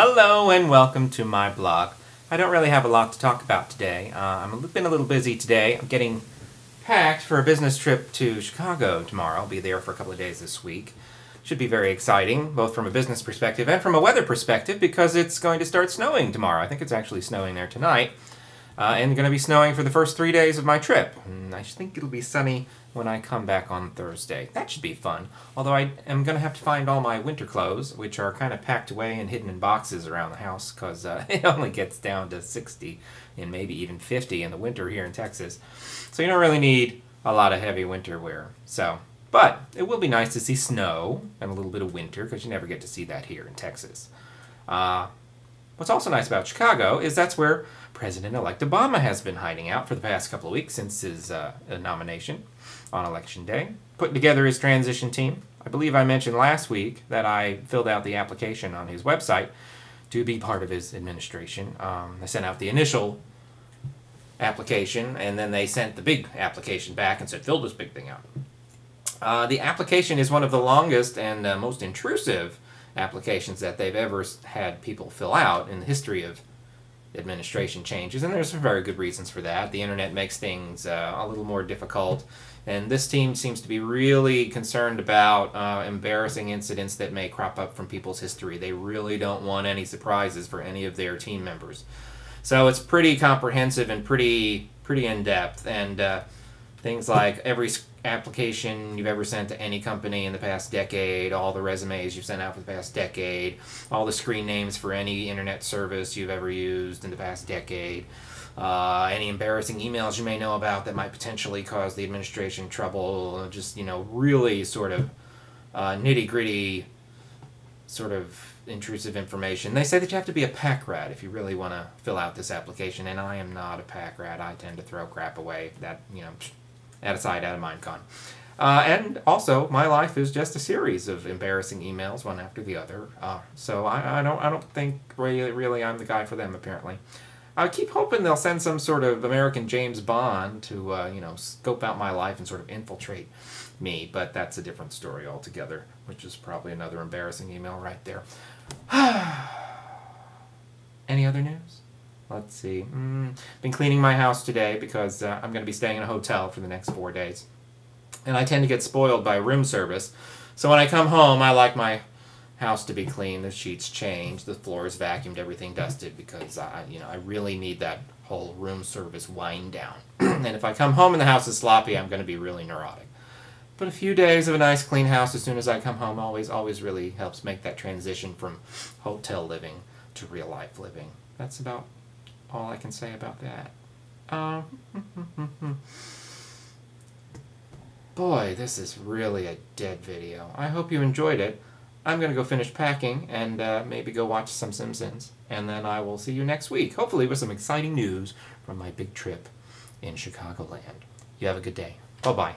Hello and welcome to my blog. I don't really have a lot to talk about today. Been a little busy today. I'm getting packed for a business trip to Chicago tomorrow. I'll be there for a couple of days this week. Should be very exciting, both from a business perspective and from a weather perspective, because it's going to start snowing tomorrow. I think it's actually snowing there tonight. And going to be snowing for the first 3 days of my trip. And I think it'll be sunny when I come back on Thursday. That should be fun. Although I am going to have to find all my winter clothes, which are kind of packed away and hidden in boxes around the house, because it only gets down to 60 and maybe even 50 in the winter here in Texas. So you don't really need a lot of heavy winter wear. But it will be nice to see snow and a little bit of winter, because you never get to see that here in Texas. What's also nice about Chicago is that's where President-elect Obama has been hiding out for the past couple of weeks since his nomination on Election Day, putting together his transition team. I believe I mentioned last week that I filled out the application on his website to be part of his administration. I sent out the initial application, and then they sent the big application back and said, fill this big thing out. The application is one of the longest and most intrusive applications that they've ever had people fill out in the history of administration changes, and there's some very good reasons for that. The internet makes things a little more difficult, and this team seems to be really concerned about embarrassing incidents that may crop up from people's history. They really don't want any surprises for any of their team members. So it's pretty comprehensive and pretty in-depth, and things like every application you've ever sent to any company in the past decade, all the resumes you've sent out for the past decade, all the screen names for any internet service you've ever used in the past decade, any embarrassing emails you may know about that might potentially cause the administration trouble, just, really sort of nitty-gritty sort of intrusive information. They say that you have to be a pack rat if you really want to fill out this application, and I am not a pack rat. I tend to throw crap away. That, out of sight, out of mind con. And also, my life is just a series of embarrassing emails, one after the other. So I don't think really I'm the guy for them, apparently. I keep hoping they'll send some sort of American James Bond to, scope out my life and sort of infiltrate me. But that's a different story altogether, which is probably another embarrassing email right there. Any other news? Let's see. Been cleaning my house today because I'm going to be staying in a hotel for the next 4 days. And I tend to get spoiled by room service. So when I come home, I like my house to be clean, the sheets changed, the floors vacuumed, everything dusted, because I really need that whole room service wind down. And if I come home and the house is sloppy, I'm going to be really neurotic. But a few days of a nice clean house as soon as I come home always really helps make that transition from hotel living to real life living. That's about all I can say about that. Boy, this is really a dead video. I hope you enjoyed it. I'm going to go finish packing and maybe go watch some Simpsons. And then I will see you next week, hopefully with some exciting news from my big trip in Chicagoland. You have a good day. Bye-bye.